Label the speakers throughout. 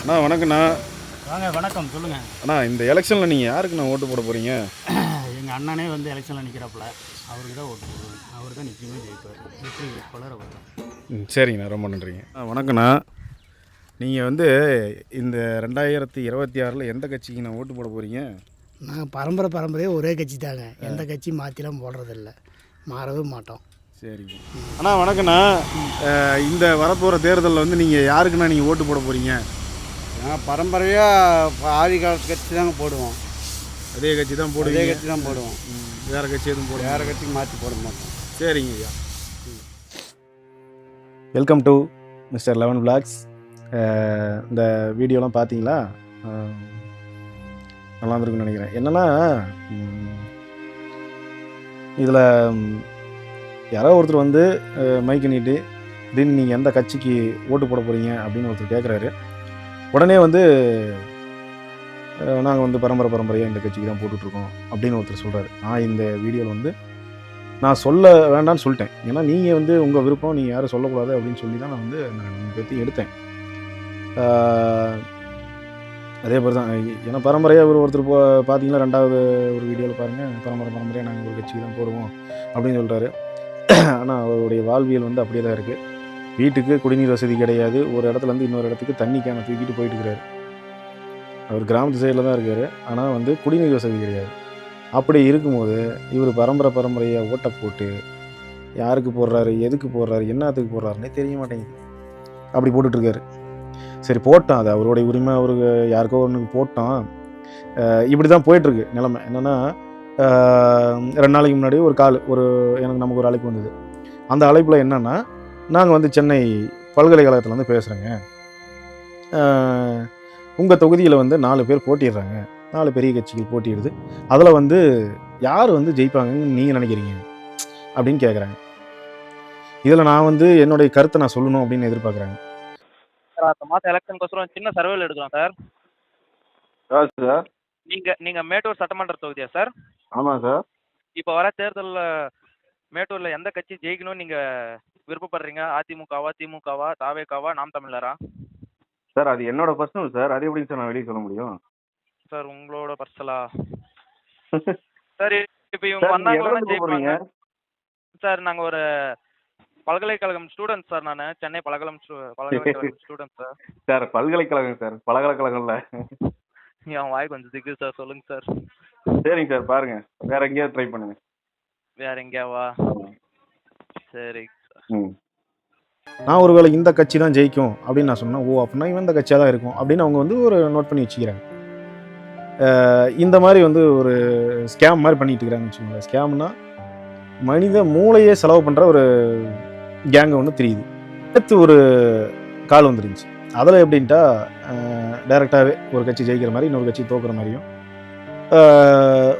Speaker 1: அண்ணா வணக்கண்ணா.
Speaker 2: வாங்க வணக்கம் சொல்லுங்கள்.
Speaker 1: அண்ணா இந்த எலெக்ஷனில் நீங்கள் யாருக்குண்ணா ஓட்டு போட போகிறீங்க?
Speaker 2: எங்கள் அண்ணனே வந்து எலெக்ஷனில் நிற்கிறாப்புல, அவருக்கு தான் ஓட்டு போடுவேன். அவர் தான் நிச்சயமே ஜெயிப்பார். வெற்றி வேட்பாளர் அவர் தான்.
Speaker 1: சரிங்கண்ணா, ரொம்ப நன்றிங்க. வணக்கண்ணா. நீங்கள் வந்து இந்த 2026 எந்த கட்சிக்கு நான் ஓட்டு போட போகிறீங்க?
Speaker 3: நாங்கள் பரம்பரையாக ஒரே கட்சி தாங்க. எந்த கட்சி மாற்றிலாம் போடுறதில்ல, மாறவே மாட்டோம்.
Speaker 1: சரிங்க அண்ணா. வணக்கண்ணா. இந்த வரப்போகிற தேர்தலில் வந்து நீங்கள் யாருக்குண்ணா நீங்கள் ஓட்டு போட போகிறீங்க?
Speaker 4: நாங்கள் பரம்பரையாக ஆதி காலத்து கட்சி தாங்க போடுவோம்.
Speaker 1: அதே கட்சி தான் போடுவோம்.
Speaker 4: அதே கட்சி தான் போடுவோம்.
Speaker 1: வேறு கட்சி எதுவும் போடுவோம்?
Speaker 4: வேறு கட்சிக்கு மாற்றி போட மாட்டோம்.
Speaker 1: சரிங்க ஐயா. Welcome to mister eleven vlogs. இந்த வீடியோலாம் பார்த்தீங்களா? நல்லா இருந்திருக்குன்னு நினைக்கிறேன். என்னென்னா இதில் யாரோ ஒருத்தர் வந்து மைக்கு நீட்டு திடீர்னு நீங்கள் எந்த கட்சிக்கு ஓட்டு போட போகிறீங்க அப்படின்னு ஒருத்தர் கேட்குறாரு. உடனே வந்து நாங்கள் வந்து பரம்பரையாக இந்த கட்சிக்கு தான் போட்டுட்ருக்கோம் அப்படின்னு ஒருத்தர் சொல்கிறாரு. நான் இந்த வீடியோவில் வந்து நான் சொல்ல வேண்டாம்னு சொல்லிட்டேன். ஏன்னா நீங்கள் வந்து உங்கள் விருப்பம், நீங்கள் யாரும் சொல்லக்கூடாது அப்படின்னு சொல்லி தான் நான் வந்து அந்த பற்றி எடுத்தேன். அதே மாதிரி தான். ஏன்னா பரம்பரையாக ஒருத்தர் பார்த்தீங்கன்னா 2வது ஒரு வீடியோவில் பாருங்கள், பரம்பரையாக நாங்கள் ஒரு கட்சிக்கு தான் போடுவோம் அப்படின்னு சொல்கிறாரு. ஆனால் அவருடைய வாழ்வியல் வந்து அப்படியே தான் இருக்குது. வீட்டுக்கு குடிநீர் வசதி கிடையாது. ஒரு இடத்துலேருந்து இன்னொரு இடத்துக்கு தண்ணி கேனை தூக்கிட்டு போயிட்டு இருக்கிறாரு. அவர் கிராமத்து சைடில் தான் இருக்கார். ஆனால் வந்து குடிநீர் வசதி கிடையாது. அப்படி இருக்கும்போது இவர் பரம்பரையாக ஓட்டை போட்டு யாருக்கு போடுறாரு, எதுக்கு போடுறாரு, என்னத்துக்கு போடுறாருன்னே தெரிய மாட்டேங்குது. அப்படி போட்டுட்ருக்காரு. சரி போட்டான், அது அவருடைய உரிமை. அவருக்கு யாருக்கோ ஒன்றுக்கு போட்டான். இப்படி தான் போயிட்டுருக்கு நிலைமை. என்னென்னா 2 நாளைக்கு முன்னாடி ஒரு கால் நமக்கு ஒரு அழைப்பு வந்தது. அந்த அழைப்பில் என்னென்னா, நாங்கள் வந்து சென்னை பல்கலைக்கழகத்துலேருந்து பேசுகிறேங்க. உங்கள் தொகுதியில் வந்து 4 பேர் போட்டிடுறாங்க, 4 பெரிய கட்சிகள் போட்டிடுது. அதில் வந்து யார் வந்து ஜெயிப்பாங்கன்னு நீங்கள் நினைக்கிறீங்க அப்படின்னு கேட்குறாங்க. இதில் நான் வந்து என்னுடைய கருத்தை நான் சொல்லணும் அப்படின்னு எதிர்பார்க்குறாங்க.
Speaker 5: சார் அடுத்த மாதம் எலெக்ஷனுக்கோசரம் சின்ன சர்வேல எடுக்கிறோம் சார்.
Speaker 4: சார்
Speaker 5: நீங்கள் மேட்டூர் சட்டமன்ற தொகுதியா சார்?
Speaker 4: ஆமாம் சார்.
Speaker 5: இப்போ வர தேர்தலில் மேட்டூரில் எந்த கட்சி ஜெயிக்கணும்னு நீங்கள் விருப்பப்படுறீங்க? அதிமுகவா, திமுகவா, தாவேகாவா, நாம் தமிழரா?
Speaker 4: சார் அது என்னோட பர்சனல் சார். அது எப்படிங்க சார் நான் வெளியே சொல்ல முடியும்?
Speaker 5: சார் உங்களோட பர்சலா? சார் இப்போ இவங்க வந்தாங்கன்னா ஜெயிப்பாங்க சார். நாங்கள் ஒரு பல்கலைக்கழகம் ஸ்டூடெண்ட் சார். நான் சென்னை பல்கலைக்கழகம் ஸ்டூடெண்ட் சார்.
Speaker 4: சார் பல்கலைக்கழகம் சார், பல்கலைக்கழகம்ல.
Speaker 5: என் வாய் கொஞ்சம் திக்கு சார். சொல்லுங்கள் சார்.
Speaker 4: சரிங்க சார், பாருங்க வேற எங்கேயாவது ட்ரை பண்ணுங்க.
Speaker 5: வேற எங்கேயாவா? சரி சார்.
Speaker 1: நான் ஒருவேளை இந்த கட்சி தான் ஜெயிக்கும் அப்படின்னு நான் சொன்னேன். ஓ அப்படின்னா இவன் இந்த கட்சியாக தான் இருக்கும் அப்படின்னு அவங்க வந்து ஒரு நோட் பண்ணி வச்சுக்கிறாங்க. இந்த மாதிரி வந்து ஒரு ஸ்கேம் மாதிரி பண்ணிட்டு இருக்கிறாங்கன்னு வச்சுக்கோங்களேன். ஸ்கேம்னா மனித மூளையே செலவு பண்ணுற ஒரு கேங்கை ஒன்று தெரியுது. அடுத்து ஒரு கால் வந்துருந்துச்சு. அதில் எப்படின்ட்டா டைரெக்டாகவே ஒரு கட்சி ஜெயிக்கிற மாதிரி இன்னொரு கட்சி தோக்குற மாதிரியும்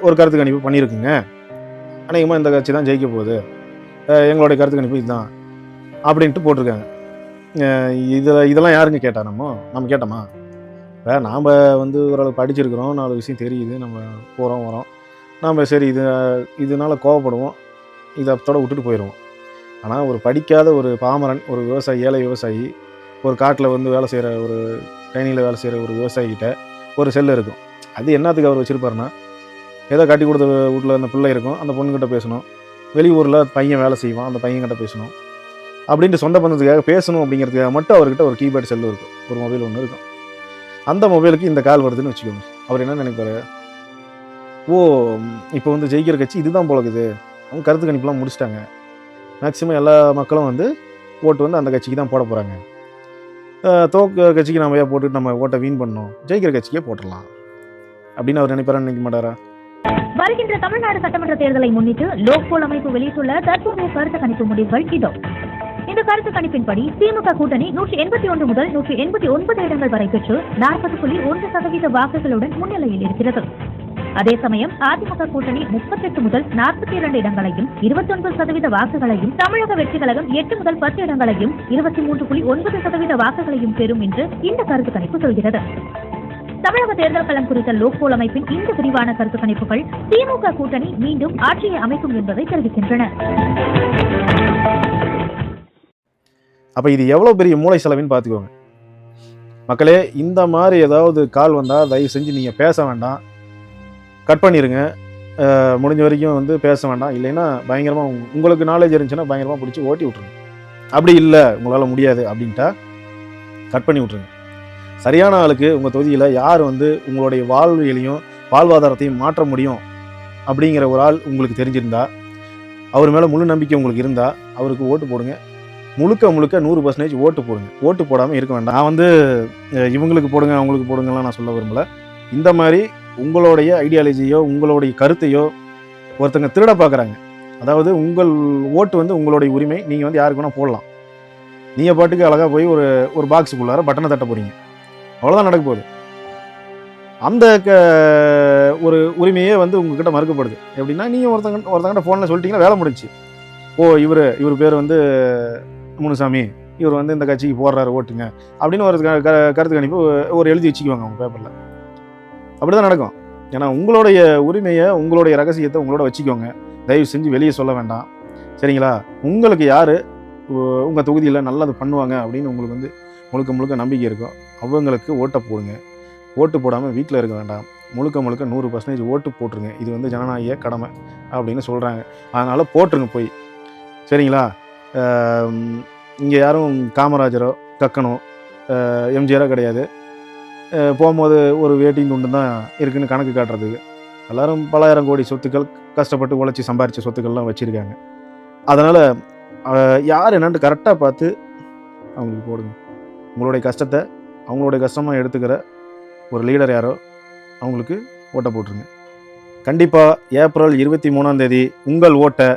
Speaker 1: ஒரு கருத்து கணிப்பு பண்ணியிருக்குங்க. அநேகமாக இந்த கட்சி தான் ஜெயிக்க போகுது, எங்களுடைய கருத்து கணிப்பு இதுதான் அப்படின்ட்டு போட்டிருக்காங்க. இதெல்லாம் யாருங்க கேட்டா? நம்ம கேட்டோமா? நாம் வந்து ஓரளவு படிச்சிருக்கிறோம், 4 விஷயம் தெரியுது, நம்ம போகிறோம் வரோம். நாம் சரி இதனால் கோவப்படுவோம், இதை அத்தோட விட்டுட்டு போயிடுவோம். ஆனால் ஒரு படிக்காத ஒரு பாமரன், ஒரு விவசாயி, ஏழை விவசாயி, ஒரு காட்டில் வந்து வேலை செய்கிற ஒரு கைனியில் வேலை செய்கிற ஒரு விவசாயிகிட்ட ஒரு செல்லு இருக்கும். அது என்னத்துக்கு அவர் வச்சுருப்பாருன்னா, ஏதோ கட்டி கொடுத்த வீட்டில் அந்த பிள்ளை இருக்கும், அந்த பொண்ணுக்கிட்ட பேசணும். வெளியூரில் பையன் வேலை செய்வான், அந்த பையன்கிட்ட பேசணும் அப்படின்ட்டு சொந்த பந்தத்துக்காக பேசணும் அப்படிங்கிறதுக்காக மட்டும் அவர்கிட்ட ஒரு கீபேட் செல்லு இருக்கும், ஒரு மொபைல் ஒன்று இருக்கும். அந்த மொபைலுக்கு இந்த கால் வருதுன்னு வச்சுக்கோங்க. அவர் என்ன நினைப்பாரு? ஓ இப்போ வந்து ஜெயிக்கிற கட்சி இதுதான் போலக்குது, அவங்க கருத்து கணிப்பெலாம் முடிச்சிட்டாங்க, மேக்ஸிமம் எல்லா மக்களும் வந்து ஓட்டு வந்து அந்த கட்சிக்கு தான் போட போகிறாங்க, தோக்கிற கட்சிக்கு நம்ம போட்டுட்டு நம்ம ஓட்டை வீண் பண்ணணும், ஜெயிக்கிற கட்சிக்கே போட்டுடலாம் அப்படின்னு அவர் நினைப்பாரா? நினைக்க மாட்டாரா?
Speaker 6: வருகின்ற தமிழ்நாடு சட்டமன்ற தேர்தலை முன்னிட்டு லோக்போல் அமைப்பு வெளியிட்டுள்ள தற்போதைய கருத்து கணிப்பு முடிவுகள் இதோ. இந்த கருத்து கணிப்பின்படி திமுக கூட்டணி 181 முதல் 189 இடங்கள் வரை பெற்று 40.1% வாக்குகளுடன் முன்னிலையில் இருக்கிறது. அதே சமயம் அதிமுக கூட்டணி 38 முதல் 42 இடங்களையும் 29% வாக்குகளையும், தமிழக வெற்றி கழகம் 8 முதல் 10 இடங்களையும் 23.9% வாக்குகளையும் பெறும் என்று இந்த கருத்து கணிப்பு சொல்கிறது. தமிழக தேர்தல் களம் குறித்த லோக்போல் அமைப்பின் இந்த விரிவான கருத்து கணிப்புகள் திமுக கூட்டணி மீண்டும் ஆட்சியை அமைக்கும் என்பதை தெரிவிக்கின்றன.
Speaker 1: அப்போ இது எவ்வளோ பெரிய மூளை செலவின்னு பார்த்துக்கோங்க. மக்களே, இந்த மாதிரி ஏதாவது கால் வந்தால் தயவு செஞ்சு நீங்கள் பேச வேண்டாம், கட் பண்ணிடுங்க. முடிஞ்ச வரைக்கும் வந்து பேச வேண்டாம். இல்லைன்னா பயங்கரமாக உங்களுக்கு நாலேஜ் இருந்துச்சுன்னா பயங்கரமாக பிடிச்சி ஓட்டி விட்ருங்க. அப்படி இல்லை உங்களால் முடியாது அப்படின்ட்டா கட் பண்ணி விட்ருங்க. சரியான ஆளுக்கு உங்கள் தொகுதியில் யார் வந்து உங்களுடைய வாழ்வியலையும் வாழ்வாதாரத்தையும் மாற்ற முடியும் அப்படிங்கிற ஒரு ஆள் உங்களுக்கு தெரிஞ்சிருந்தா, அவர் மேலே முழு நம்பிக்கை உங்களுக்கு இருந்தால் அவருக்கு ஓட்டு போடுங்க. முழுக்க 100% ஓட்டு போடுங்க. ஓட்டு போடாமல் இருக்க வேண்டாம். நான் வந்து இவங்களுக்கு போடுங்க அவங்களுக்கு போடுங்கலாம் நான் சொல்ல விரும்பலை. இந்த மாதிரி உங்களுடைய ஐடியாலஜியோ உங்களுடைய கருத்தையோ ஒருத்தங்க திருட பார்க்குறாங்க. அதாவது உங்கள் ஓட்டு வந்து உங்களுடைய உரிமை, நீங்கள் வந்து யாருக்கு வேணால் போடலாம். நீங்கள் பாட்டுக்கு அழகாக போய் ஒரு பாக்ஸுக்குள்ளார பட்டனை தட்ட போகிறீங்க, அவ்வளோதான் நடக்க போகுது. அந்த ஒரு உரிமையே வந்து உங்ககிட்ட மறுக்கப்படுது. எப்படின்னா நீங்கள் ஒருத்தங்கிட்ட ஃபோனில் சொல்லிட்டீங்கன்னா வேலை முடிஞ்சு. ஓ இவர் பேர் வந்து முனுசாமி, இவர் வந்து இந்த கட்சிக்கு போடுறாரு ஓட்டுங்க அப்படின்னு ஒரு கருத்து கணிப்பு ஒரு எழுதி வச்சுக்குவாங்க அவங்க பேப்பரில். அப்படி தான் நடக்கும். ஏன்னா உங்களுடைய உரிமையை உங்களுடைய ரகசியத்தை உங்களோட வச்சுக்கோங்க. தயவு செஞ்சு வெளியே சொல்ல வேண்டாம், சரிங்களா? உங்களுக்கு யார் உங்கள் தொகுதியில் நல்லது பண்ணுவாங்க அப்படின்னு உங்களுக்கு வந்து முழுக்க நம்பிக்கை இருக்கும், அவங்களுக்கு ஓட்டை போடுங்க. ஓட்டு போடாமல் வீட்டில் இருக்க வேண்டாம். முழுக்க 100% ஓட்டு போட்டுருங்க. இது வந்து ஜனநாயக கடமை அப்படின்னு சொல்கிறாங்க. அதனால் போட்டுருங்க போய், சரிங்களா? இங்கே யாரும் காமராஜரோ கக்கனோ எம்ஜிஆரோ கிடையாது. போகும்போது ஒரு வேட்டிங் துண்டு தான் இருக்குதுன்னு கணக்கு காட்டுறதுக்கு. எல்லோரும் பலாயிரம் கோடி சொத்துக்கள் கஷ்டப்பட்டு உழைச்சி சம்பாரித்த சொத்துக்கள்லாம் வச்சுருக்காங்க. அதனால் யார் என்னன்ட்டு கரெக்டாக பார்த்து அவங்களுக்கு போடுங்க. உங்களுடைய கஷ்டத்தை அவங்களுடைய கஷ்டமாக எடுத்துக்கிற ஒரு லீடர் யாரோ அவங்களுக்கு ஓட்டை போட்டுருங்க. கண்டிப்பாக ஏப்ரல் 23 உங்கள் ஓட்டை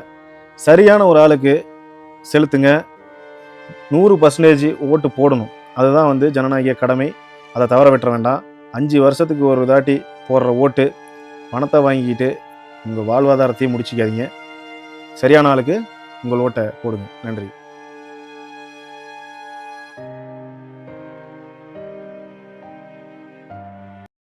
Speaker 1: சரியான ஒரு ஆளுக்கு செலுத்துங்க. 100% ஓட்டு போடணும். அதுதான் வந்து ஜனநாயக கடமை. அதை தவற விட்டுற வேண்டாம். 5 வருஷத்துக்கு ஒரு தாட்டி போடுற ஓட்டு பணத்தை வாங்கிக்கிட்டு உங்கள் வாழ்வாதாரத்தையும் முடிச்சிக்காதீங்க. சரியான ஆளுக்கு உங்கள் ஓட்டை போடுங்க. நன்றி.